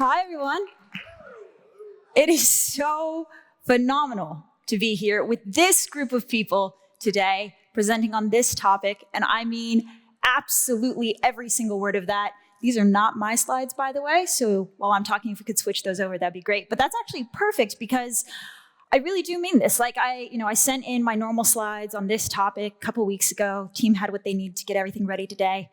Hi, everyone. It is so phenomenal to be here with this group of people today presenting on this topic, and I mean absolutely every single word of that. These are not my slides, by the way, so while I'm talking, if we could switch those over, that'd be great. But that's actually perfect because I really do mean this. Like I sent in my normal slides on this topic a couple weeks ago. Team had what they need to get everything ready today.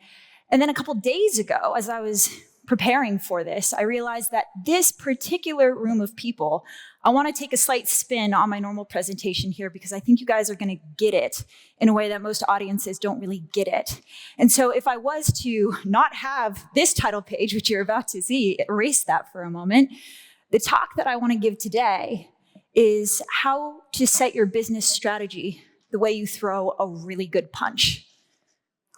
And then a couple days ago, as I was preparing for this, I realized that this particular room of people, I want to take a slight spin on my normal presentation here because I think you guys are going to get it in a way that most audiences don't really get it. And so if I was to not have this title page, which you're about to see, erase that for a moment, the talk that I want to give today is how to set your business strategy the way you throw a really good punch.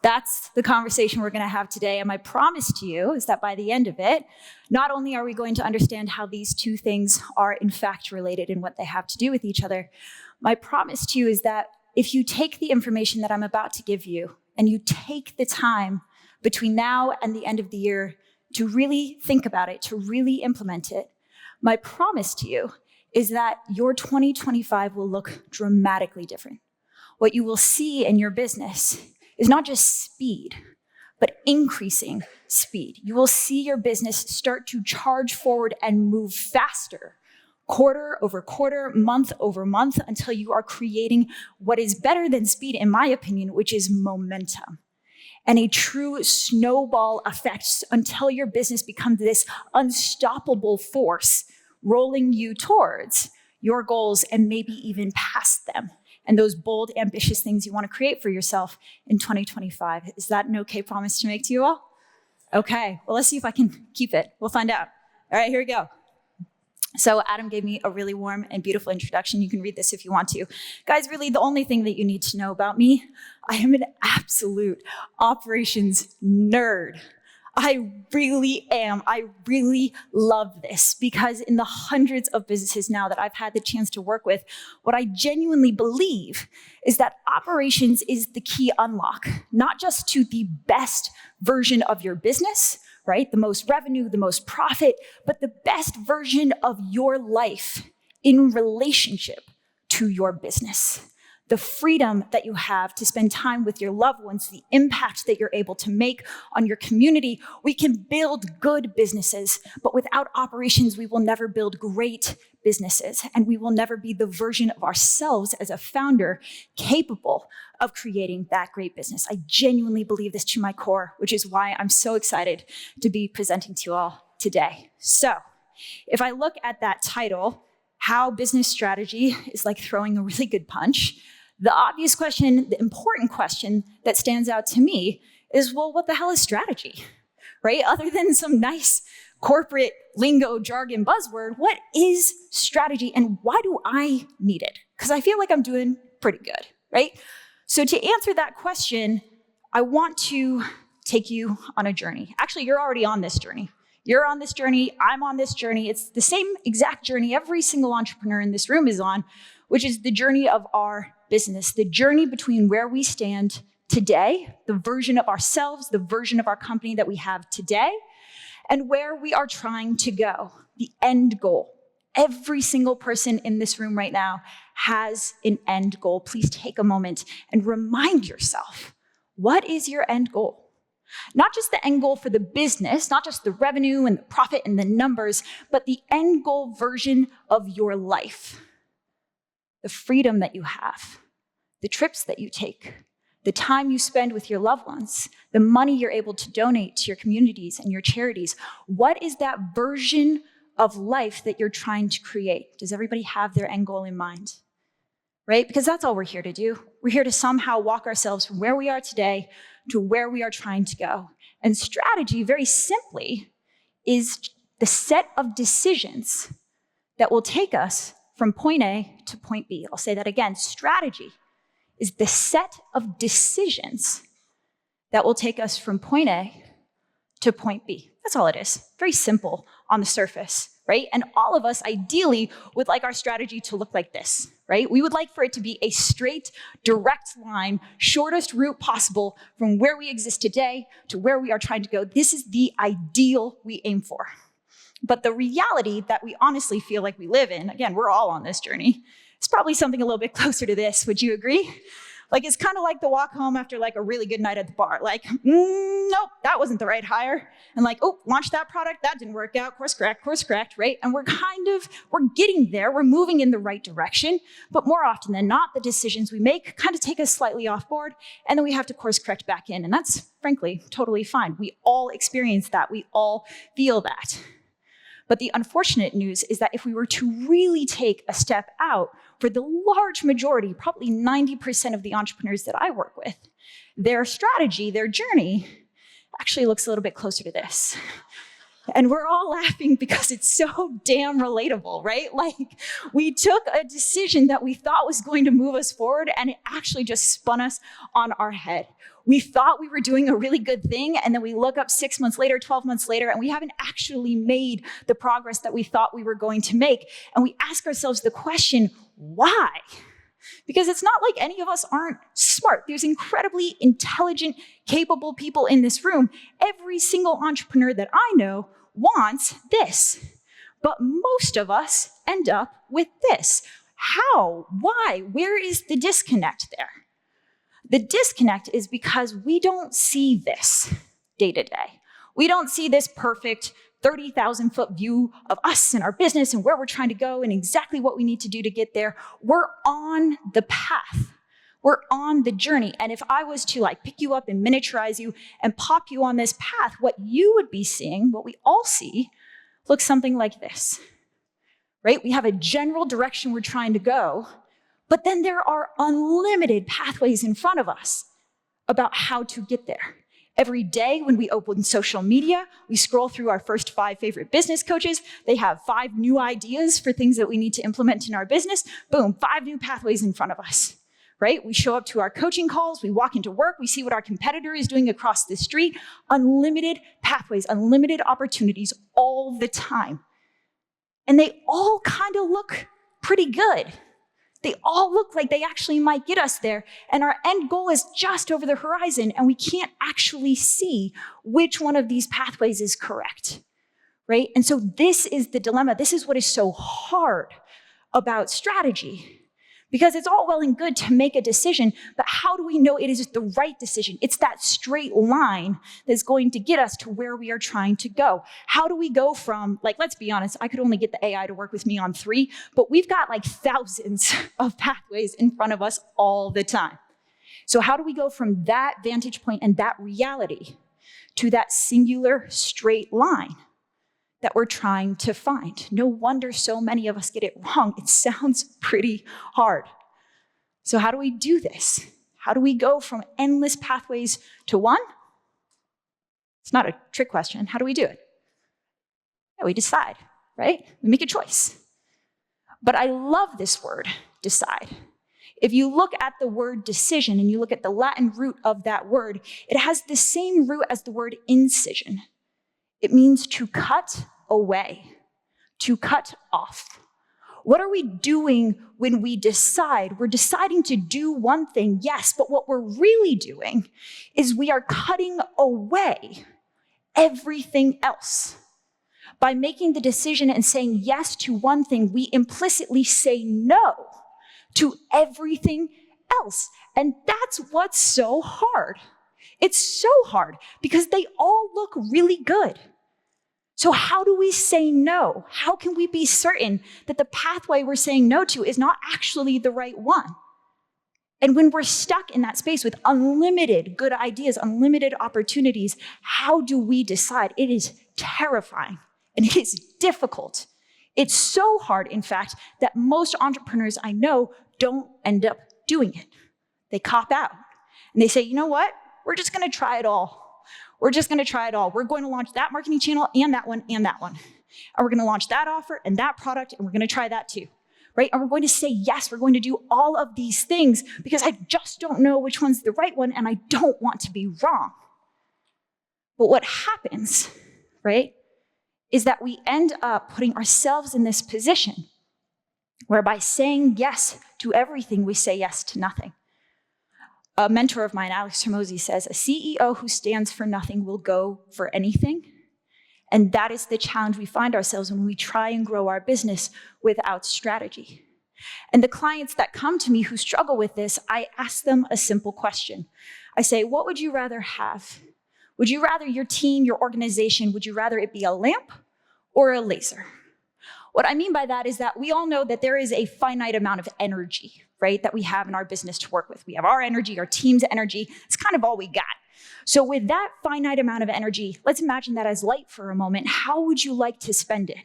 That's the conversation we're going to have today. And my promise to you is that by the end of it, not only are we going to understand how these two things are in fact related and what they have to do with each other, my promise to you is that if you take the information that I'm about to give you and you take the time between now and the end of the year to really think about it, to really implement it, my promise to you is that your 2025 will look dramatically different. What you will see in your business is not just speed, but increasing speed. You will see your business start to charge forward and move faster, quarter over quarter, month over month, until you are creating what is better than speed, in my opinion, which is momentum. And a true snowball effect until your business becomes this unstoppable force rolling you towards your goals and maybe even past them. And those bold, ambitious things you want to create for yourself in 2025. Is that an okay promise to make to you all? Okay, well, let's see if I can keep it. We'll find out. All right, here we go. So Adam gave me a really warm and beautiful introduction. You can read this if you want to. Guys, really the only thing that you need to know about me, I am an absolute operations nerd. I really am. I really love this because in the hundreds of businesses now that I've had the chance to work with, what I genuinely believe is that operations is the key unlock, not just to the best version of your business, right? The most revenue, the most profit, but the best version of your life in relationship to your business. The freedom that you have to spend time with your loved ones, the impact that you're able to make on your community. We can build good businesses, but without operations, we will never build great businesses, and we will never be the version of ourselves as a founder capable of creating that great business. I genuinely believe this to my core, which is why I'm so excited to be presenting to you all today. So, if I look at that title, How Business Strategy is Like Throwing a Really Good Punch, the obvious question, the important question that stands out to me is, well, what the hell is strategy, right? Other than some nice corporate lingo, jargon, buzzword, what is strategy and why do I need it? Because I feel like I'm doing pretty good, right? So to answer that question, I want to take you on a journey. Actually, you're already on this journey. You're on this journey, I'm on this journey. It's the same exact journey every single entrepreneur in this room is on, which is the journey of our business, the journey between where we stand today, the version of ourselves, the version of our company that we have today, and where we are trying to go, the end goal. Every single person in this room right now has an end goal. Please take a moment and remind yourself, what is your end goal? Not just the end goal for the business, not just the revenue and the profit and the numbers, but the end goal version of your life. The freedom that you have, the trips that you take, the time you spend with your loved ones, the money you're able to donate to your communities and your charities. What is that version of life that you're trying to create? Does everybody have their end goal in mind? Right? Because that's all we're here to do. We're here to somehow walk ourselves from where we are today to where we are trying to go. And strategy, very simply, is the set of decisions that will take us from point A to point B. I'll say that again. Strategy is the set of decisions that will take us from point A to point B. That's all it is. Very simple on the surface, right? And all of us ideally would like our strategy to look like this, right? We would like for it to be a straight, direct line, shortest route possible from where we exist today to where we are trying to go. This is the ideal we aim for. But the reality that we honestly feel like we live in, again, we're all on this journey, is probably something a little bit closer to this. Would you agree? Like, it's kind of like the walk home after like a really good night at the bar. Like, nope, that wasn't the right hire. And like, oh, launched that product, that didn't work out, course correct, right? And we're getting there, we're moving in the right direction. But more often than not, the decisions we make kind of take us slightly off board, and then we have to course correct back in. And that's, frankly, totally fine. We all experience that. We all feel that. But the unfortunate news is that if we were to really take a step out, for the large majority, probably 90% of the entrepreneurs that I work with, their strategy, their journey, actually looks a little bit closer to this. And we're all laughing because it's so damn relatable, right? Like, we took a decision that we thought was going to move us forward, and it actually just spun us on our head. We thought we were doing a really good thing, and then we look up 6 months later, 12 months later, and we haven't actually made the progress that we thought we were going to make. And we ask ourselves the question, why? Because it's not like any of us aren't smart. There's incredibly intelligent, capable people in this room. Every single entrepreneur that I know wants this. But most of us end up with this. How? Why? Where is the disconnect there? The disconnect is because we don't see this day to day. We don't see this perfect 30,000-foot view of us and our business and where we're trying to go and exactly what we need to do to get there. We're on the path. We're on the journey. And if I was to like pick you up and miniaturize you and pop you on this path, what you would be seeing, what we all see, looks something like this, right? We have a general direction we're trying to go, but then there are unlimited pathways in front of us about how to get there. Every day when we open social media, we scroll through our first 5 favorite business coaches. They have 5 new ideas for things that we need to implement in our business. Boom, 5 new pathways in front of us, right? We show up to our coaching calls, we walk into work, we see what our competitor is doing across the street. Unlimited pathways, unlimited opportunities all the time. And they all kind of look pretty good. They all look like they actually might get us there, and our end goal is just over the horizon, and we can't actually see which one of these pathways is correct, right? And so this is the dilemma. This is what is so hard about strategy, because it's all well and good to make a decision, but how do we know it is the right decision? It's that straight line that's going to get us to where we are trying to go. How do we go from, like, let's be honest, I could only get the AI to work with me on 3, but we've got like thousands of pathways in front of us all the time. So how do we go from that vantage point and that reality to that singular straight line that we're trying to find? No wonder so many of us get it wrong. It sounds pretty hard. So how do we do this? How do we go from endless pathways to one? It's not a trick question. How do we do it? Yeah, we decide, right? We make a choice. But I love this word, decide. If you look at the word decision and you look at the Latin root of that word, it has the same root as the word incision. It means to cut away, to cut off. What are we doing when we decide? We're deciding to do one thing, yes, but what we're really doing is we are cutting away everything else. By making the decision and saying yes to one thing, we implicitly say no to everything else. And that's what's so hard. It's so hard because they all look really good. So how do we say no? How can we be certain that the pathway we're saying no to is not actually the right one? And when we're stuck in that space with unlimited good ideas, unlimited opportunities, how do we decide? It is terrifying and it is difficult. It's so hard, in fact, that most entrepreneurs I know don't end up doing it. They cop out and they say, you know what? We're just going to try it all. We're just going to try it all. We're going to launch that marketing channel and that one and that one. And we're going to launch that offer and that product, and we're going to try that too, right? And we're going to say yes, we're going to do all of these things because I just don't know which one's the right one and I don't want to be wrong. But what happens, right, is that we end up putting ourselves in this position where by saying yes to everything, we say yes to nothing. A mentor of mine, Alex Hormozi, says, a CEO who stands for nothing will go for anything, And that is the challenge we find ourselves when we try and grow our business without strategy. And the clients that come to me who struggle with this, I ask them a simple question. I say, what would you rather have? Would you rather your team, your organization, would you rather it be a lamp or a laser? What I mean by that is that we all know that there is a finite amount of energy, right, that we have in our business to work with. We have our energy, our team's energy. It's kind of all we got. So with that finite amount of energy, let's imagine that as light for a moment. How would you like to spend it?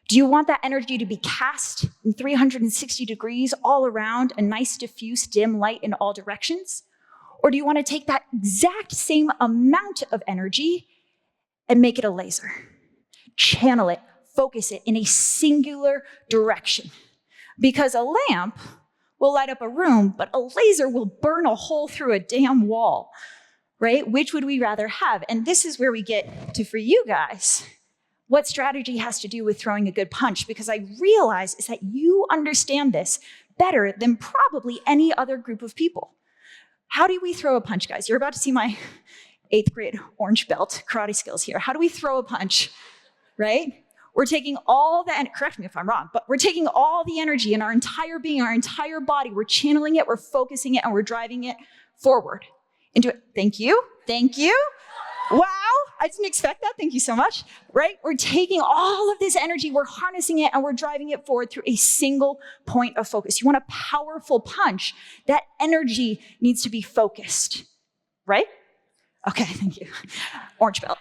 Do you want that energy to be cast in 360 degrees all around, a nice diffuse dim light in all directions? Or do you want to take that exact same amount of energy and make it a laser? Channel it, focus it in a singular direction. Because a lamp will light up a room, but a laser will burn a hole through a damn wall, right? Which would we rather have? And this is where we get to, for you guys, what strategy has to do with throwing a good punch, because I realize is that you understand this better than probably any other group of people. How do we throw a punch, guys? You're about to see my 8th grade orange belt karate skills here. How do we throw a punch, right? We're taking all the, and correct me if I'm wrong, but we're taking all the energy in our entire being, our entire body, we're channeling it, we're focusing it, and we're driving it forward into it. Thank you, thank you. Wow, I didn't expect that, thank you so much, right? We're taking all of this energy, we're harnessing it, and we're driving it forward through a single point of focus. You want a powerful punch, that energy needs to be focused, right? Okay, thank you. Orange belt.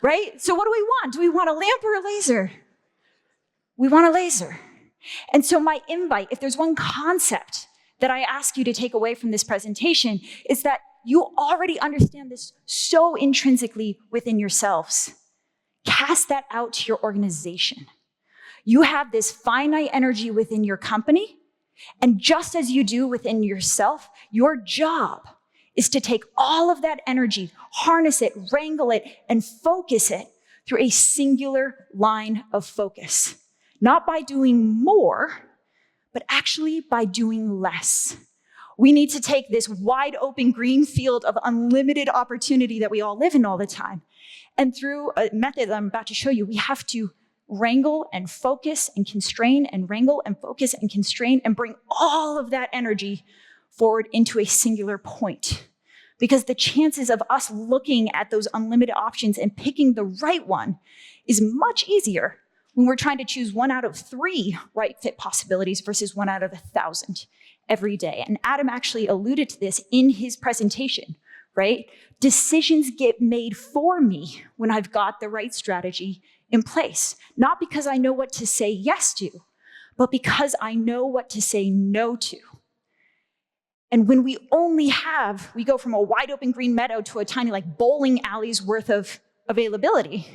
Right? So what do we want? Do we want a lamp or a laser? We want a laser. And so my invite, if there's one concept that I ask you to take away from this presentation, is that you already understand this so intrinsically within yourselves. Cast that out to your organization. You have this finite energy within your company, and just as you do within yourself, your job is to take all of that energy, harness it, wrangle it, and focus it through a singular line of focus. Not by doing more, but actually by doing less. We need to take this wide open green field of unlimited opportunity that we all live in all the time. And through a method that I'm about to show you, we have to wrangle and focus and constrain and wrangle and focus and constrain and bring all of that energy forward into a singular point. Because the chances of us looking at those unlimited options and picking the right one is much easier when we're trying to choose 1 out of 3 right fit possibilities versus 1 out of 1,000 every day. And Adam actually alluded to this in his presentation, right? Decisions get made for me when I've got the right strategy in place. Not because I know what to say yes to, but because I know what to say no to. And when we go from a wide open green meadow to a tiny like bowling alley's worth of availability,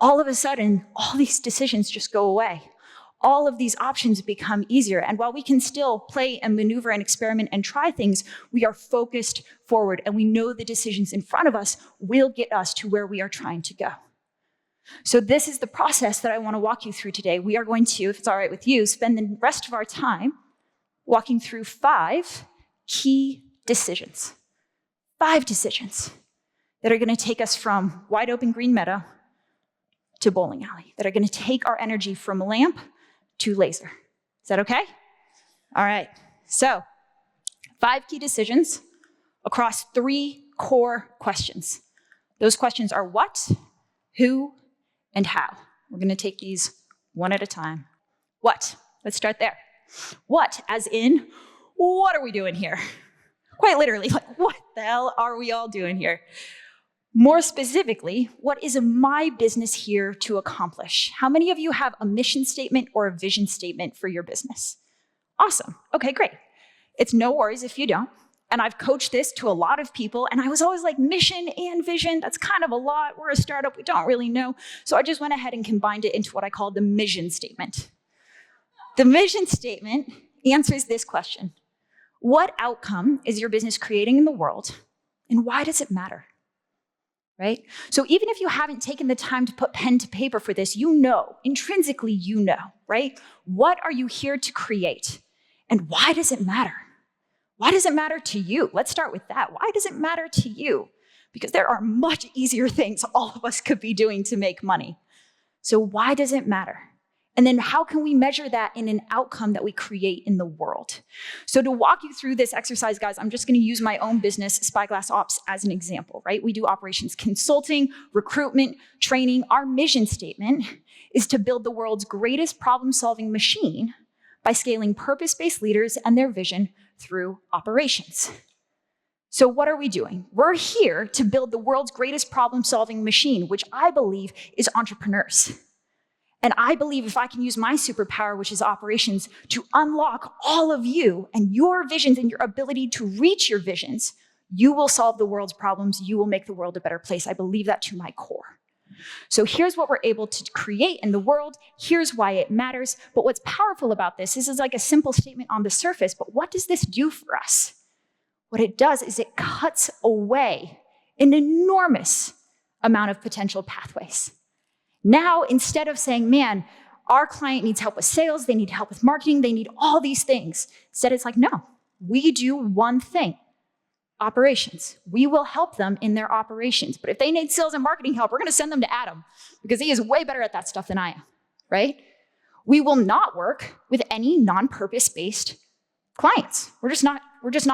all of a sudden, all these decisions just go away. All of these options become easier. And while we can still play and maneuver and experiment and try things, we are focused forward and we know the decisions in front of us will get us to where we are trying to go. So this is the process that I want to walk you through today. We are going to, if it's all right with you, spend the rest of our time walking through 5 key decisions. 5 decisions that are going to take us from wide open green meadow to bowling alley, that are going to take our energy from lamp to laser. Is that okay? All right. So 5 key decisions across 3 core questions. Those questions are what, who, and how. We're going to take these one at a time. What? Let's start there. What, as in, what are we doing here? Quite literally, like, what the hell are we all doing here? More specifically, what is my business here to accomplish? How many of you have a mission statement or a vision statement for your business? Awesome. Okay, great. It's no worries if you don't. And I've coached this to a lot of people, and I was always like, mission and vision, that's kind of a lot. We're a startup, we don't really know. So I just went ahead and combined it into what I call the mission statement. The mission statement answers this question. What outcome is your business creating in the world, and why does it matter? Right? So even if you haven't taken the time to put pen to paper for this, you know, intrinsically you know, right? What are you here to create? And why does it matter? Why does it matter to you? Let's start with that. Why does it matter to you? because there are much easier things all of us could be doing to make money. So why does it matter? And then how can we measure that in an outcome that we create in the world? So to walk you through this exercise, guys, I'm just gonna use my own business, Spyglass Ops, as an example, right? We do operations consulting, recruitment, training. Our mission statement is to build the world's greatest problem-solving machine by scaling purpose-based leaders and their vision through operations. So what are we doing? We're here to build the world's greatest problem-solving machine, which I believe is entrepreneurs. And I believe if I can use my superpower, which is operations, to unlock all of you and your visions and your ability to reach your visions, you will solve the world's problems. You will make the world a better place. I believe that to my core. So here's what we're able to create in the world. Here's why it matters. But what's powerful about this is like a simple statement on the surface, but what does this do for us? What it does is it cuts away an enormous amount of potential pathways. Now, instead of saying, man, our client needs help with sales, they need help with marketing, they need all these things. Instead, it's like, no, we do one thing, operations. We will help them in their operations. But if they need sales and marketing help, we're gonna send them to Adam because he is way better at that stuff than I am, right? We will not work with any non-purpose-based clients. We're just not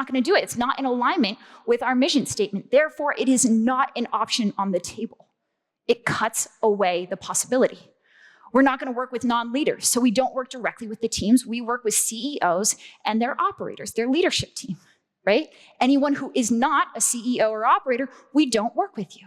gonna do it. It's not in alignment with our mission statement. Therefore, it is not an option on the table. It cuts away the possibility. We're not gonna work with non-leaders, so we don't work directly with the teams. We work with CEOs and their operators, their leadership team, right? Anyone who is not a CEO or operator, we don't work with you.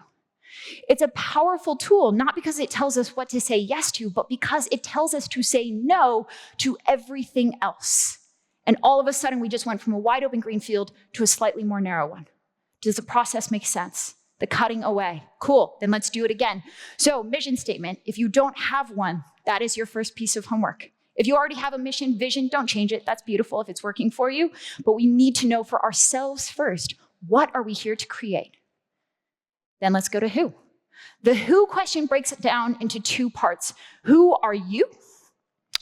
It's a powerful tool, not because it tells us what to say yes to, but because it tells us to say no to everything else. And all of a sudden, we just went from a wide open green field to a slightly more narrow one. Does the process make sense? The cutting away. Cool, then let's do it again. So mission statement, if you don't have one, that is your first piece of homework. If you already have a mission, vision, don't change it. That's beautiful if it's working for you. But we need to know for ourselves first, what are we here to create? Then let's go to who. The who question breaks it down into two parts. Who are you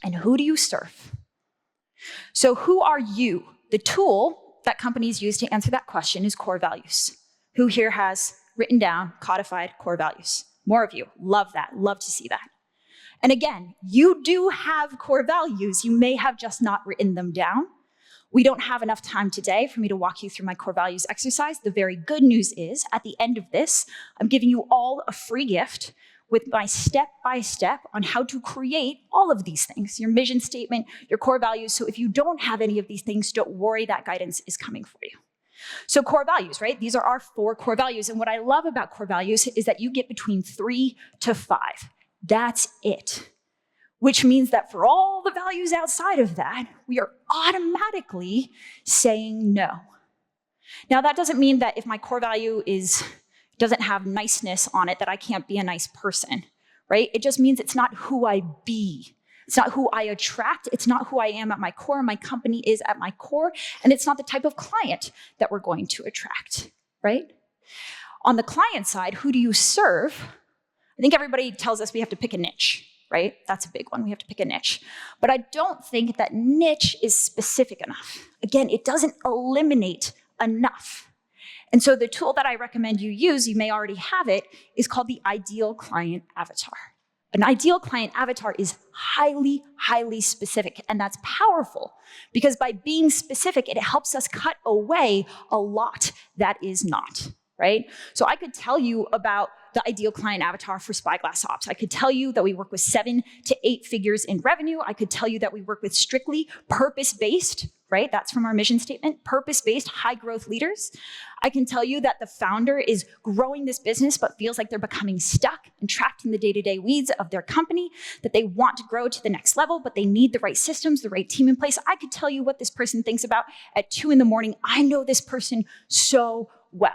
and who do you serve? So who are you? The tool that companies use to answer that question is core values. Who here has written down, codified core values? More of you. Love that. Love to see that. And again, you do have core values. You may have just not written them down. We don't have enough time today for me to walk you through my core values exercise. The very good news is, at the end of this, I'm giving you all a free gift with my step-by-step on how to create all of these things, your mission statement, your core values. So if you don't have any of these things, don't worry, that guidance is coming for you. So core values, right? These are our 4 core values. And what I love about core values is that you get between 3 to 5. That's it. Which means that for all the values outside of that, we are automatically saying no. Now, that doesn't mean that if my core value doesn't have niceness on it, that I can't be a nice person, right? It just means it's not who I be. It's not who I attract. It's not who I am at my core. My company is at my core. And it's not the type of client that we're going to attract, right? On the client side, who do you serve? I think everybody tells us we have to pick a niche, right? That's a big one. We have to pick a niche. But I don't think that niche is specific enough. Again, it doesn't eliminate enough. And so the tool that I recommend you use, you may already have it, is called the ideal client avatar. An ideal client avatar is highly, highly specific, and that's powerful because by being specific, it helps us cut away a lot that is not, right? So I could tell you about the ideal client avatar for Spyglass Ops. I could tell you that we work with 7 to 8 figures in revenue. I could tell you that we work with strictly purpose-based, right? That's from our mission statement, purpose-based high growth leaders. I can tell you that the founder is growing this business but feels like they're becoming stuck and trapped in the day-to-day weeds of their company, that they want to grow to the next level, but they need the right systems, the right team in place. I could tell you what this person thinks about at 2 in the morning. I know this person so well.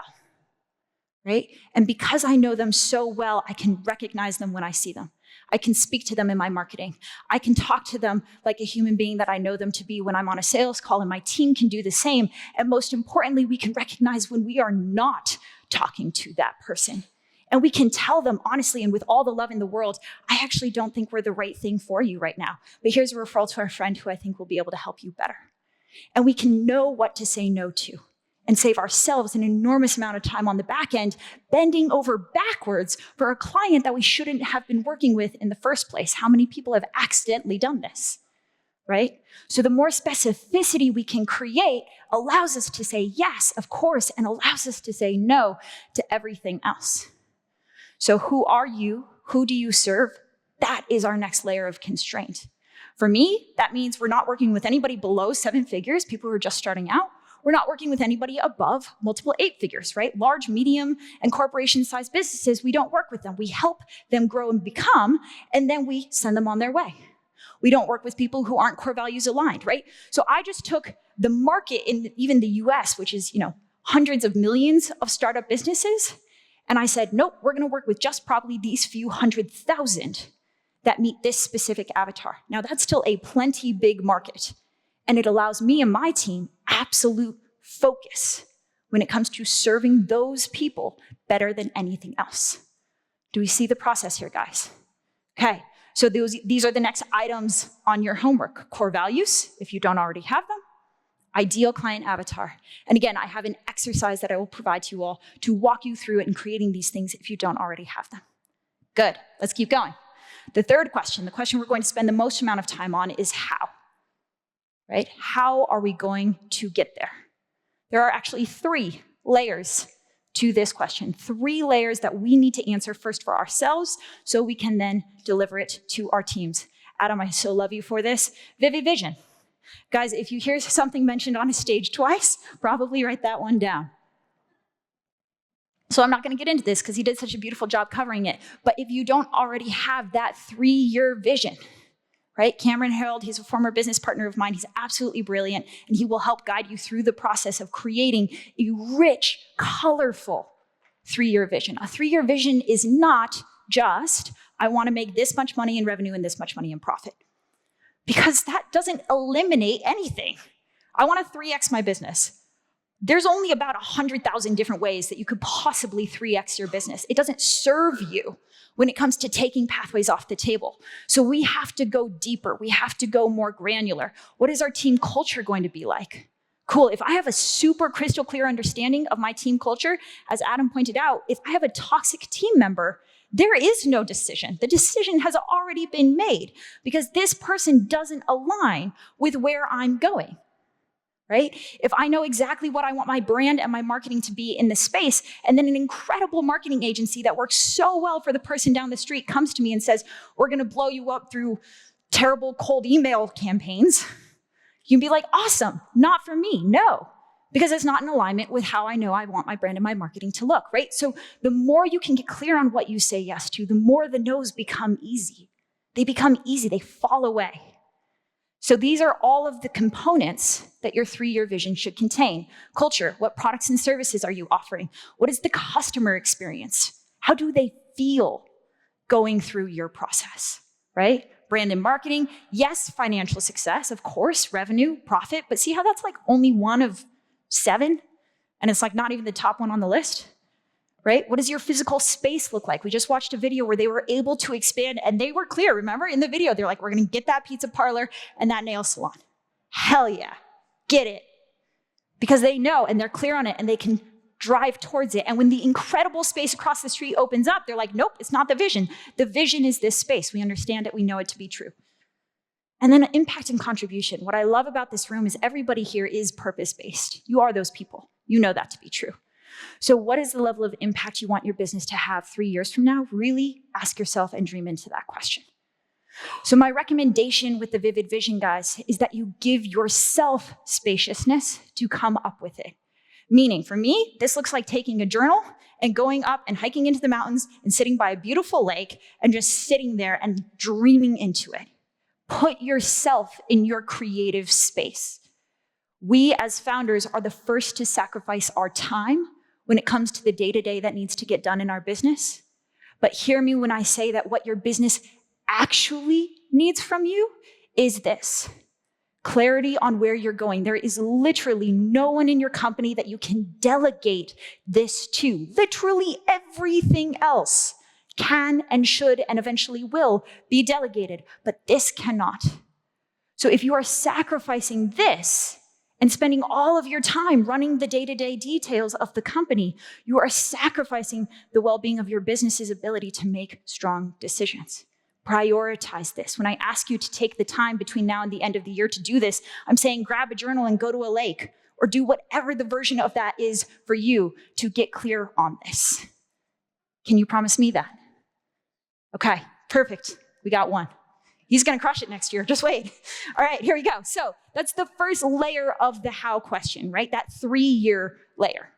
Right? And because I know them so well, I can recognize them when I see them. I can speak to them in my marketing. I can talk to them like a human being that I know them to be when I'm on a sales call, and my team can do the same. And most importantly, we can recognize when we are not talking to that person. And we can tell them honestly and with all the love in the world, I actually don't think we're the right thing for you right now. But here's a referral to our friend who I think will be able to help you better. And we can know what to say no to. and save ourselves an enormous amount of time on the back end, bending over backwards for a client that we shouldn't have been working with in the first place. How many people have accidentally done this, right? So the more specificity we can create allows us to say yes, of course, and allows us to say no to everything else. So who are you? Who do you serve? That is our next layer of constraint. For me, that means we're not working with anybody below 7 figures, people who are just starting out. We're not working with anybody above multiple 8 figures, right? Large, medium, and corporation-sized businesses, we don't work with them. We help them grow and become, and then we send them on their way. We don't work with people who aren't core values aligned, right? So I just took the market in even the US, which is, hundreds of millions of startup businesses, and I said, nope, we're gonna work with just probably these few 100,000 that meet this specific avatar. Now that's still a plenty big market, and it allows me and my team absolute focus when it comes to serving those people better than anything else. Do we see the process here, guys? Okay, so these are the next items on your homework. Core values, if you don't already have them. Ideal client avatar. And again, I have an exercise that I will provide to you all to walk you through it in creating these things if you don't already have them. Good, let's keep going. The third question, the question we're going to spend the most amount of time on is how, right? How are we going to get there? There are actually 3 layers to this question, 3 layers that we need to answer first for ourselves so we can then deliver it to our teams. Adam, I so love you for this. Vivid vision. Guys, if you hear something mentioned on a stage twice, probably write that one down. So I'm not going to get into this because he did such a beautiful job covering it. But if you don't already have that 3-year vision, right? Cameron Harold, he's a former business partner of mine. He's absolutely brilliant, and he will help guide you through the process of creating a rich, colorful 3-year vision. A 3-year vision is not just, I want to make this much money in revenue and this much money in profit. Because that doesn't eliminate anything. I want to 3x my business. There's only about 100,000 different ways that you could possibly 3x your business. It doesn't serve you when it comes to taking pathways off the table. So we have to go deeper. We have to go more granular. What is our team culture going to be like? Cool, if I have a super crystal clear understanding of my team culture, as Adam pointed out, if I have a toxic team member, there is no decision. The decision has already been made because this person doesn't align with where I'm going. Right? If I know exactly what I want my brand and my marketing to be in the space, and then an incredible marketing agency that works so well for the person down the street comes to me and says, we're gonna blow you up through terrible cold email campaigns, you can be like, awesome, not for me, no. Because it's not in alignment with how I know I want my brand and my marketing to look, right? So the more you can get clear on what you say yes to, the more the no's become easy. They become easy, they fall away. So these are all of the components that your 3-year vision should contain. Culture, what products and services are you offering? What is the customer experience? How do they feel going through your process, right? Brand and marketing, yes, financial success, of course, revenue, profit, but see how that's like only one of 7? And it's like not even the top one on the list? Right? What does your physical space look like? We just watched a video where they were able to expand, and they were clear, remember? In the video, they're like, we're gonna get that pizza parlor and that nail salon. Hell yeah, get it. Because they know, and they're clear on it, and they can drive towards it. And when the incredible space across the street opens up, they're like, nope, it's not the vision. The vision is this space. We understand it, we know it to be true. And then impact and contribution. What I love about this room is everybody here is purpose-based. You are those people. You know that to be true. So what is the level of impact you want your business to have 3 years from now? Really ask yourself and dream into that question. So my recommendation with the Vivid Vision, guys, is that you give yourself spaciousness to come up with it. Meaning, for me, this looks like taking a journal and going up and hiking into the mountains and sitting by a beautiful lake and just sitting there and dreaming into it. Put yourself in your creative space. We as founders are the first to sacrifice our time when it comes to the day-to-day that needs to get done in our business. But hear me when I say that what your business actually needs from you is this: clarity on where you're going. There is literally no one in your company that you can delegate this to. Literally everything else can and should and eventually will be delegated, but this cannot. So if you are sacrificing this and spending all of your time running the day-to-day details of the company, you are sacrificing the well-being of your business's ability to make strong decisions. Prioritize this. When I ask you to take the time between now and the end of the year to do this, I'm saying grab a journal and go to a lake, or do whatever the version of that is for you to get clear on this. Can you promise me that? Okay, perfect. We got one. He's gonna crush it next year, just wait. All right, here we go. So that's the first layer of the how question, right? That 3-year layer.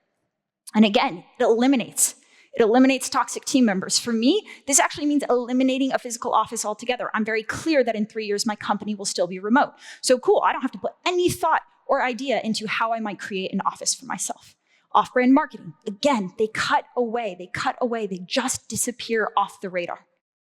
And again, it eliminates toxic team members. For me, this actually means eliminating a physical office altogether. I'm very clear that in 3 years, my company will still be remote. So cool, I don't have to put any thought or idea into how I might create an office for myself. Off-brand marketing, again, they cut away, they just disappear off the radar.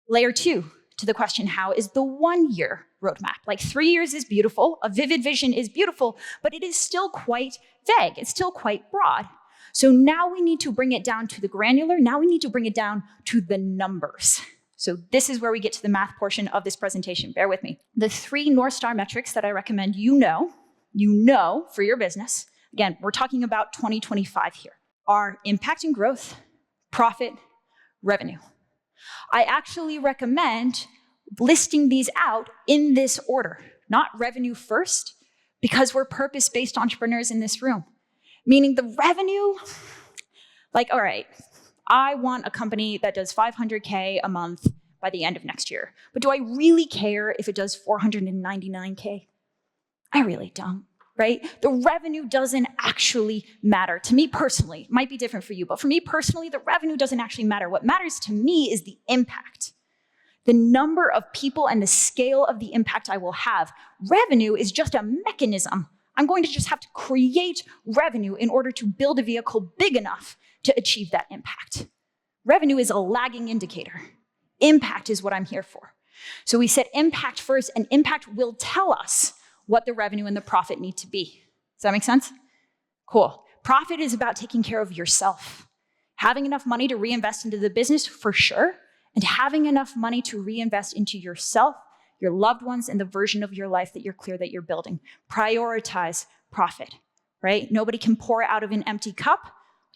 Layer 2 to the question how is the 1-year roadmap. Like 3 years is beautiful, a vivid vision is beautiful, but it is still quite vague, it's still quite broad. So now we need to bring it down to the granular, now we need to bring it down to the numbers. So this is where we get to the math portion of this presentation, bear with me. The 3 North Star metrics that I recommend you know for your business, again, we're talking about 2025 here, are impact and growth, profit, revenue. I actually recommend listing these out in this order, not revenue first, because we're purpose-based entrepreneurs in this room. Meaning the revenue, like, all right, I want a company that does 500K a month by the end of next year. But do I really care if it does 499K? I really don't, right? The revenue doesn't actually matter. To me personally, it might be different for you, but for me personally, the revenue doesn't actually matter. What matters to me is the impact. The number of people and the scale of the impact I will have. Revenue is just a mechanism. I'm going to just have to create revenue in order to build a vehicle big enough to achieve that impact. Revenue is a lagging indicator. Impact is what I'm here for. So we said impact first, and impact will tell us what the revenue and the profit need to be. Does that make sense? Cool. Profit is about taking care of yourself. Having enough money to reinvest into the business, for sure, and having enough money to reinvest into yourself, your loved ones, and the version of your life that you're clear that you're building. Prioritize profit, right? Nobody can pour out of an empty cup.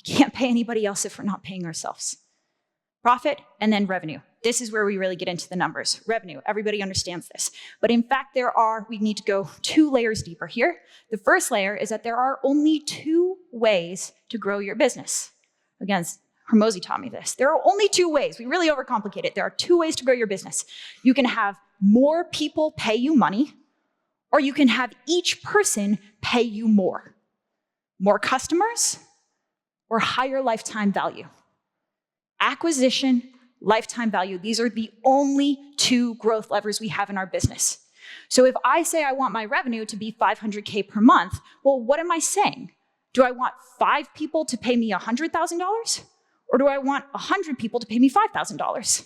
We can't pay anybody else if we're not paying ourselves. Profit and then revenue. This is where we really get into the numbers. Revenue, everybody understands this. But in fact, we need to go 2 layers deeper here. The first layer is that there are only 2 ways to grow your business. Again, Hermosi taught me this. There are only 2 ways. We really overcomplicate it. There are 2 ways to grow your business. You can have more people pay you money, or you can have each person pay you more. More customers or higher lifetime value. Acquisition, lifetime value, these are the only 2 growth levers we have in our business. So if I say I want my revenue to be 500K per month, well, what am I saying? Do I want 5 people to pay me $100,000? Or do I want 100 people to pay me $5,000?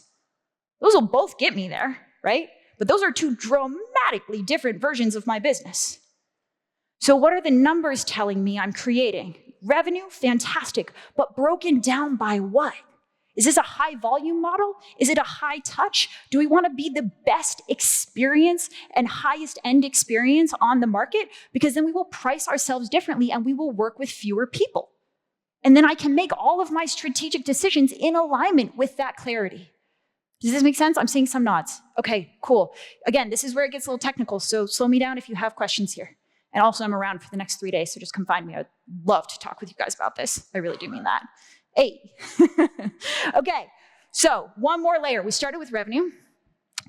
Those will both get me there, right? But those are 2 dramatically different versions of my business. So what are the numbers telling me I'm creating? Revenue, fantastic, but broken down by what? Is this a high volume model? Is it a high touch? Do we want to be the best experience and highest end experience on the market? Because then we will price ourselves differently and we will work with fewer people. And then I can make all of my strategic decisions in alignment with that clarity. Does this make sense? I'm seeing some nods. Okay, cool. Again, this is where it gets a little technical, so slow me down if you have questions here. And also I'm around for the next 3 days, so just come find me. I'd love to talk with you guys about this. I really do mean that. 8. Okay, so one more layer. We started with revenue.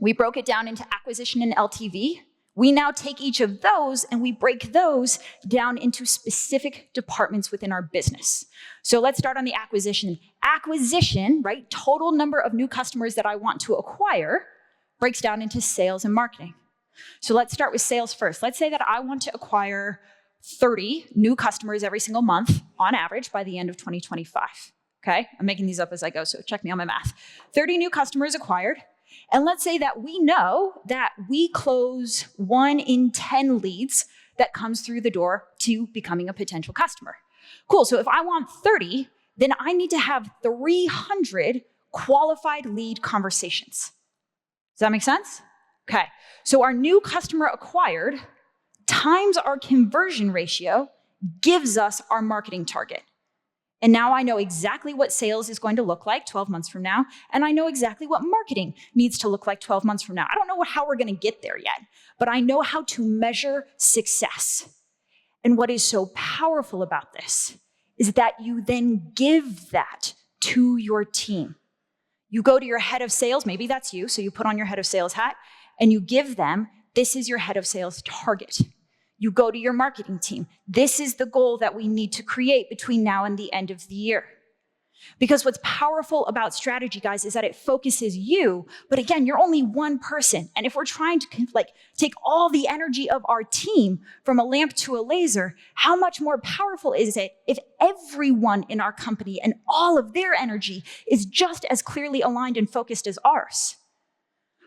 We broke it down into acquisition and LTV. We now take each of those and we break those down into specific departments within our business. So let's start on the acquisition. Acquisition, right, total number of new customers that I want to acquire, breaks down into sales and marketing. So let's start with sales first. Let's say that I want to acquire 30 new customers every single month on average by the end of 2025. Okay, I'm making these up as I go, so check me on my math. 30 new customers acquired. And let's say that we know that we close 1 in 10 leads that comes through the door to becoming a potential customer. Cool, so if I want 30, then I need to have 300 qualified lead conversations. Does that make sense? Okay, so our new customer acquired times our conversion ratio gives us our marketing target. And now I know exactly what sales is going to look like 12 months from now, and I know exactly what marketing needs to look like 12 months from now. I don't know how we're going to get there yet, but I know how to measure success. And what is so powerful about this is that you then give that to your team. You go to your head of sales, maybe that's you, so you put on your head of sales hat, and you give them, this is your head of sales target. You go to your marketing team. This is the goal that we need to create between now and the end of the year. Because what's powerful about strategy, guys, is that it focuses you, but again, you're only one person. And if we're trying to take all the energy of our team from a lamp to a laser, how much more powerful is it if everyone in our company and all of their energy is just as clearly aligned and focused as ours?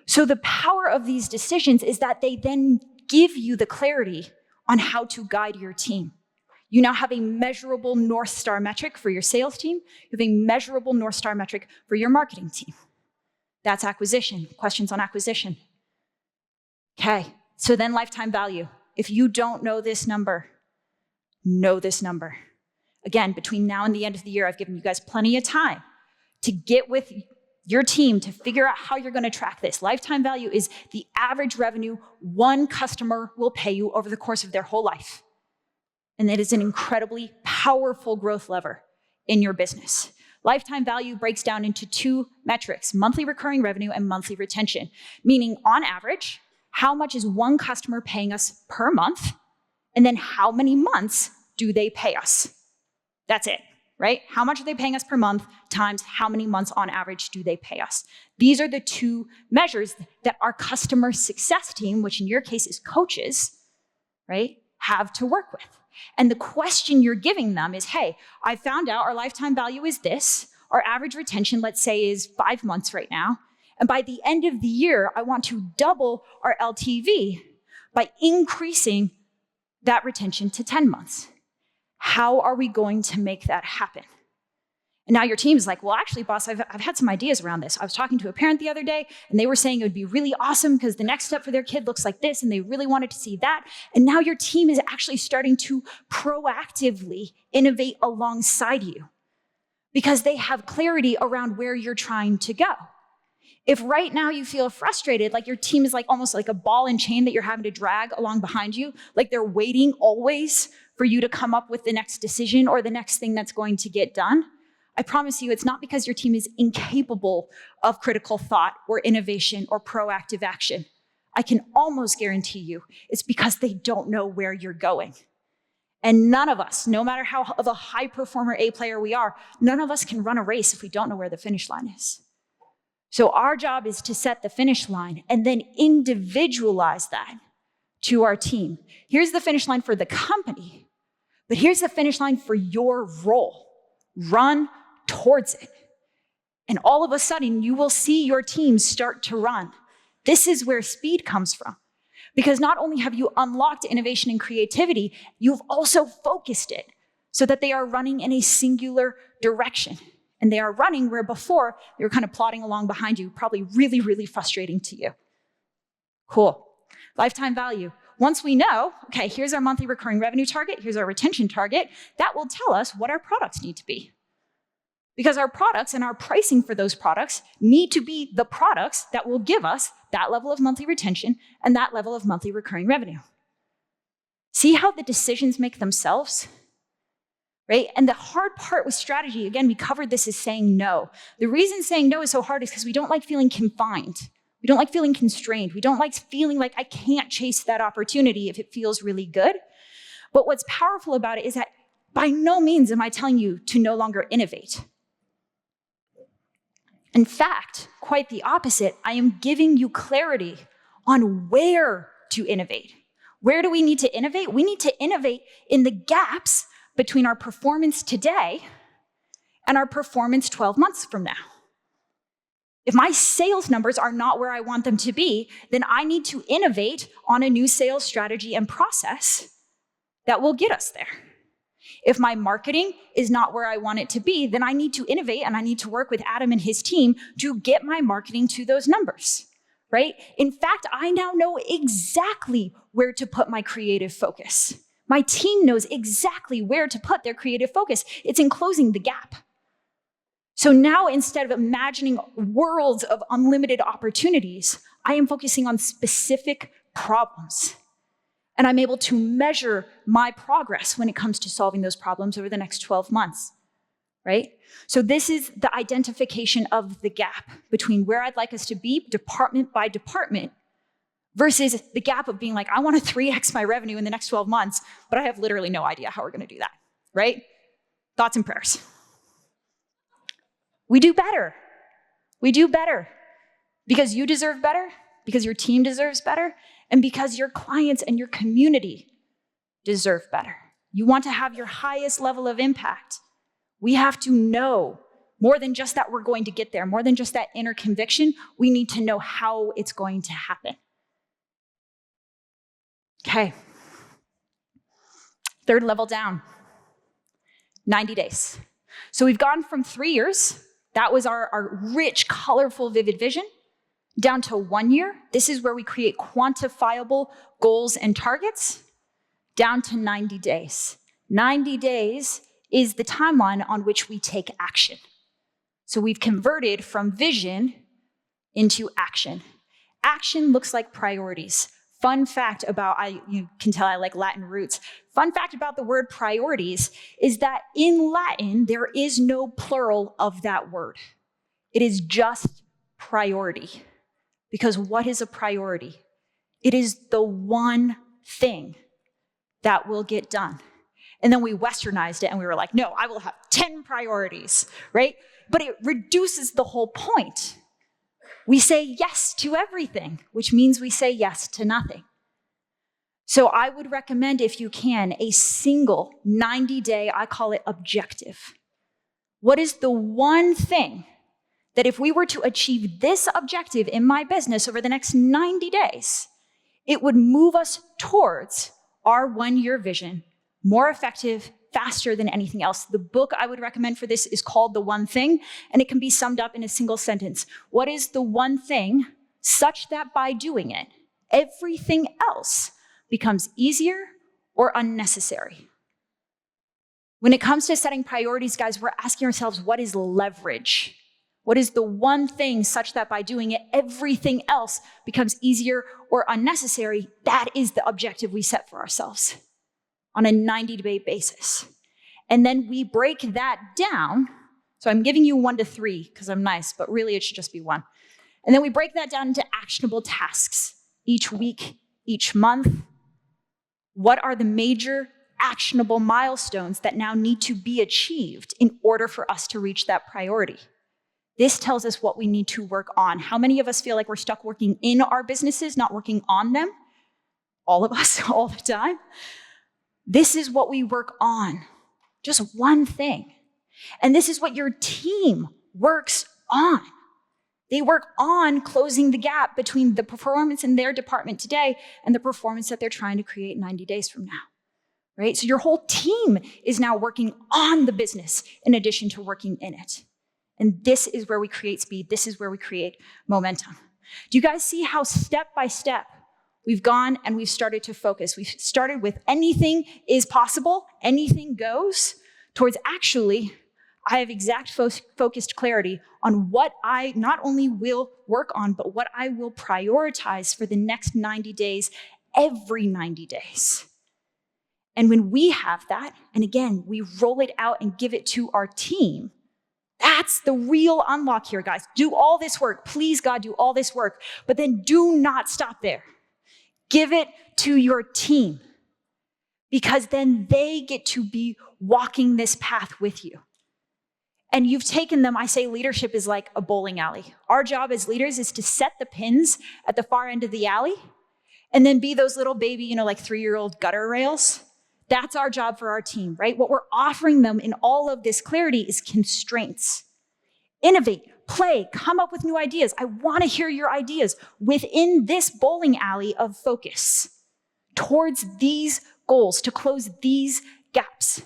So the power of these decisions is that they then give you the clarity on how to guide your team. You now have a measurable North Star metric for your sales team. You have a measurable North Star metric for your marketing team. That's acquisition. Questions on acquisition? Okay, so then lifetime value. If you don't know this number, know this number. Again, between now and the end of the year, I've given you guys plenty of time to get with your team to figure out how you're going to track this. Lifetime value is the average revenue one customer will pay you over the course of their whole life. And it is an incredibly powerful growth lever in your business. Lifetime value breaks down into two metrics, monthly recurring revenue and monthly retention, meaning on average, how much is one customer paying us per month? And then how many months do they pay us? That's it, right? How much are they paying us per month times how many months on average do they pay us? These are the two measures that our customer success team, which in your case is coaches, right, have to work with. And the question you're giving them is, hey, I found out our lifetime value is this. Our average retention, let's say, is 5 months right now. And by the end of the year, I want to double our LTV by increasing that retention to 10 months. How are we going to make that happen? And now your team is like, well, actually, boss, I've had some ideas around this. I was talking to a parent the other day, and they were saying it would be really awesome because the next step for their kid looks like this, and they really wanted to see that. And now your team is actually starting to proactively innovate alongside you because they have clarity around where you're trying to go. If right now you feel frustrated, like your team is like almost like a ball and chain that you're having to drag along behind you, like they're waiting always for you to come up with the next decision or the next thing that's going to get done, I promise you, it's not because your team is incapable of critical thought or innovation or proactive action. I can almost guarantee you it's because they don't know where you're going. And none of us, no matter how of a high performer A player we are, none of us can run a race if we don't know where the finish line is. So our job is to set the finish line and then individualize that to our team. Here's the finish line for the company, but here's the finish line for your role. Run towards it. And all of a sudden, you will see your team start to run. This is where speed comes from. Because not only have you unlocked innovation and creativity, you've also focused it so that they are running in a singular direction. And they are running where before they were kind of plodding along behind you, probably really, really frustrating to you. Cool. Lifetime value. Once we know, okay, here's our monthly recurring revenue target, here's our retention target, that will tell us what our products need to be. Because our products and our pricing for those products need to be the products that will give us that level of monthly retention and that level of monthly recurring revenue. See how the decisions make themselves? Right? And the hard part with strategy, again, we covered this, is saying no. The reason saying no is so hard is because we don't like feeling confined. We don't like feeling constrained. We don't like feeling like I can't chase that opportunity if it feels really good. But what's powerful about it is that by no means am I telling you to no longer innovate. In fact, quite the opposite, I am giving you clarity on where to innovate. Where do we need to innovate? We need to innovate in the gaps between our performance today and our performance 12 months from now. If my sales numbers are not where I want them to be, then I need to innovate on a new sales strategy and process that will get us there. If my marketing is not where I want it to be, then I need to innovate and I need to work with Adam and his team to get my marketing to those numbers, right? In fact, I now know exactly where to put my creative focus. My team knows exactly where to put their creative focus. It's in closing the gap. So now, instead of imagining worlds of unlimited opportunities, I am focusing on specific problems. And I'm able to measure my progress when it comes to solving those problems over the next 12 months, right? So this is the identification of the gap between where I'd like us to be department by department versus the gap of being like, I want to 3x my revenue in the next 12 months, but I have literally no idea how we're going to do that, right? Thoughts and prayers. We do better. We do better because you deserve better, because your team deserves better, and because your clients and your community deserve better. You want to have your highest level of impact. We have to know more than just that we're going to get there, more than just that inner conviction. We need to know how it's going to happen. Okay. Third level down, 90 days. So we've gone from 3 years, that was our rich, colorful, vivid vision, down to 1 year. This is where we create quantifiable goals and targets, down to 90 days. 90 days is the timeline on which we take action. So we've converted from vision into action. Action looks like priorities. Fun fact about, you can tell I like Latin roots. Fun fact about the word priorities is that in Latin, there is no plural of that word. It is just priority. Because what is a priority? It is the one thing that will get done. And then we westernized it and we were like, no, I will have 10 priorities, right? But it reduces the whole point. We say yes to everything, which means we say yes to nothing. So I would recommend, if you can, a single 90-day, I call it objective. What is the one thing that if we were to achieve this objective in my business over the next 90 days, it would move us towards our 1-year vision, more effective, faster than anything else. The book I would recommend for this is called The One Thing, and it can be summed up in a single sentence. What is the one thing such that by doing it, everything else becomes easier or unnecessary? When it comes to setting priorities, guys, we're asking ourselves, what is leverage? What is the one thing such that by doing it, everything else becomes easier or unnecessary? That is the objective we set for ourselves on a 90-day basis. And then we break that down. So I'm giving you 1 to 3 because I'm nice, but really it should just be 1. And then we break that down into actionable tasks each week, each month. What are the major actionable milestones that now need to be achieved in order for us to reach that priority? This tells us what we need to work on. How many of us feel like we're stuck working in our businesses, not working on them? All of us, all the time. This is what we work on. Just one thing. And this is what your team works on. They work on closing the gap between the performance in their department today and the performance that they're trying to create 90 days from now, right? So your whole team is now working on the business in addition to working in it. And this is where we create speed. This is where we create momentum. Do you guys see how step by step we've gone and we've started to focus? We've started with anything is possible, anything goes, towards actually, I have exact focused clarity on what I not only will work on, but what I will prioritize for the next 90 days, every 90 days. And when we have that, and again, we roll it out and give it to our team, that's the real unlock here, guys. Do all this work. Please, God, do all this work. But then do not stop there. Give it to your team, because then they get to be walking this path with you. And you've taken them, I say leadership is like a bowling alley. Our job as leaders is to set the pins at the far end of the alley and then be those little baby, like 3-year-old gutter rails. That's our job for our team, right? What we're offering them in all of this clarity is constraints. Innovate, play, come up with new ideas. I want to hear your ideas within this bowling alley of focus towards these goals to close these gaps.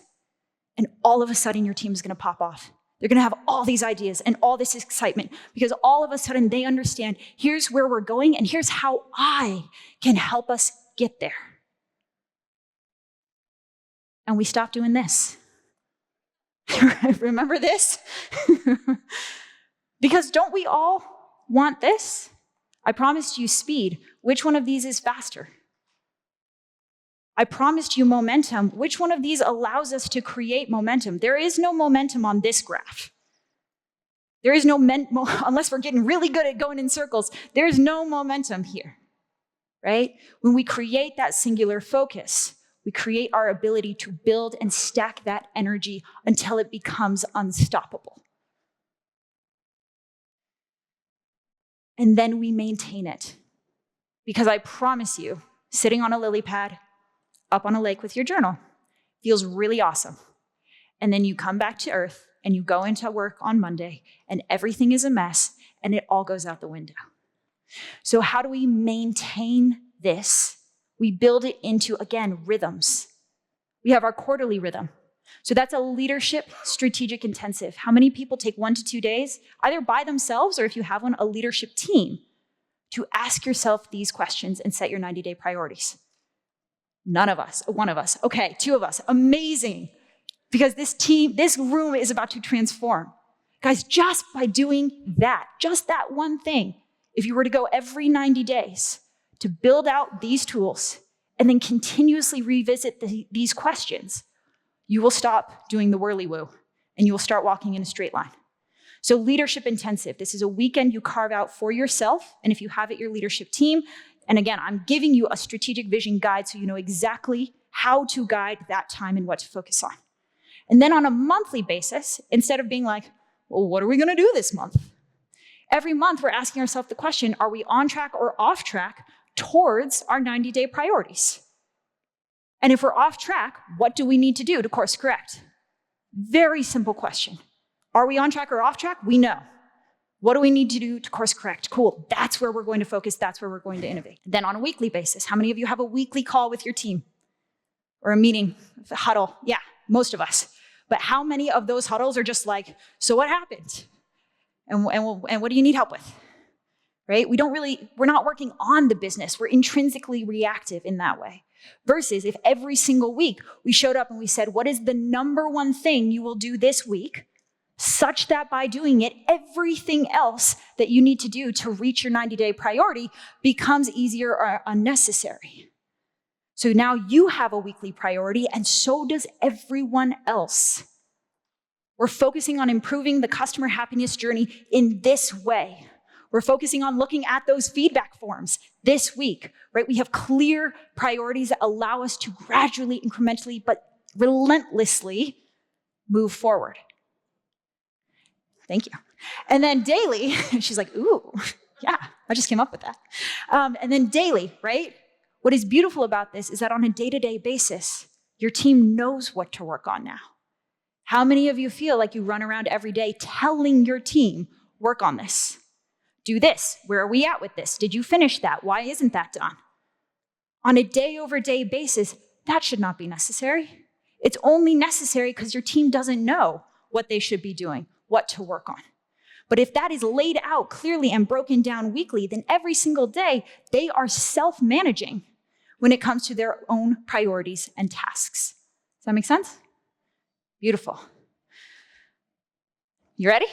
And all of a sudden, your team is going to pop off. They're going to have all these ideas and all this excitement because all of a sudden they understand here's where we're going and here's how I can help us get there. And we stop doing this. Remember this? Because don't we all want this? I promised you speed. Which one of these is faster? I promised you momentum. Which one of these allows us to create momentum? There is no momentum on this graph. There is no, unless we're getting really good at going in circles, there's no momentum here, right? When we create that singular focus, we create our ability to build and stack that energy until it becomes unstoppable. And then we maintain it. Because I promise you, sitting on a lily pad, up on a lake with your journal, feels really awesome. And then you come back to earth and you go into work on Monday and everything is a mess and it all goes out the window. So how do we maintain this? We build it into, again, rhythms. We have our quarterly rhythm. So that's a leadership strategic intensive. How many people take 1 to 2 days, either by themselves or if you have one, a leadership team, to ask yourself these questions and set your 90-day priorities? None of us, one of us. Okay, 2 of us, amazing. Because this room is about to transform. Guys, just by doing that, just that one thing, if you were to go every 90 days to build out these tools and then continuously revisit these questions, you will stop doing the whirly-woo and you will start walking in a straight line. So leadership intensive, this is a weekend you carve out for yourself, and if you have it, your leadership team. And again, I'm giving you a strategic vision guide so you know exactly how to guide that time and what to focus on. And then on a monthly basis, instead of being like, well, what are we gonna do this month? Every month we're asking ourselves the question, are we on track or off track towards our 90-day priorities? And if we're off track, what do we need to do to course correct? Very simple question. Are we on track or off track? We know. What do we need to do to course correct? Cool, that's where we're going to focus, that's where we're going to innovate. Then on a weekly basis, how many of you have a weekly call with your team? Or a meeting, a huddle? Yeah, most of us. But how many of those huddles are just like, so what happened? And what do you need help with? Right? We're not working on the business, we're intrinsically reactive in that way. Versus if every single week we showed up and we said, what is the number one thing you will do this week, such that by doing it, everything else that you need to do to reach your 90-day priority becomes easier or unnecessary. So now you have a weekly priority, and so does everyone else. We're focusing on improving the customer happiness journey in this way. We're focusing on looking at those feedback forms this week, right? We have clear priorities that allow us to gradually, incrementally, but relentlessly move forward. Thank you. And then daily, she's like, ooh, yeah, I just came up with that. And then daily, right? What is beautiful about this is that on a day-to-day basis, your team knows what to work on now. How many of you feel like you run around every day telling your team, work on this? Do this. Where are we at with this? Did you finish that? Why isn't that done? On a day-over-day basis, that should not be necessary. It's only necessary because your team doesn't know what they should be doing, what to work on. But if that is laid out clearly and broken down weekly, then every single day, they are self-managing when it comes to their own priorities and tasks. Does that make sense? Beautiful. You ready?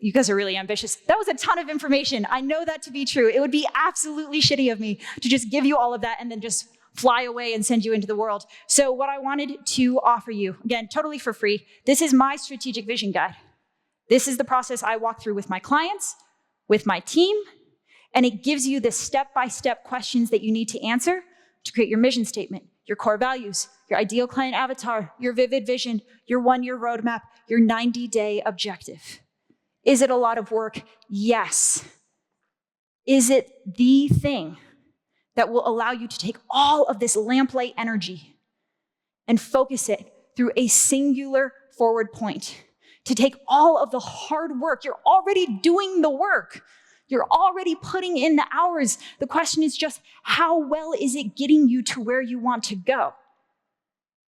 You guys are really ambitious. That was a ton of information. I know that to be true. It would be absolutely shitty of me to just give you all of that and then just fly away and send you into the world. So what I wanted to offer you, again, totally for free, this is my strategic vision guide. This is the process I walk through with my clients, with my team, and it gives you the step-by-step questions that you need to answer to create your mission statement, your core values, your ideal client avatar, your vivid vision, your one-year roadmap, your 90-day objective. Is it a lot of work? Yes. Is it the thing that will allow you to take all of this lamplight energy and focus it through a singular forward point? To take all of the hard work, you're already doing the work. You're already putting in the hours. The question is just, how well is it getting you to where you want to go?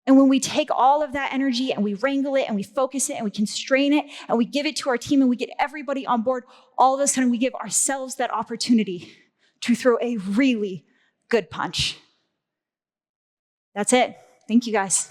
And when we take all of that energy and we wrangle it and we focus it and we constrain it and we give it to our team and we get everybody on board, all of a sudden we give ourselves that opportunity to throw a really good punch. That's it. Thank you, guys.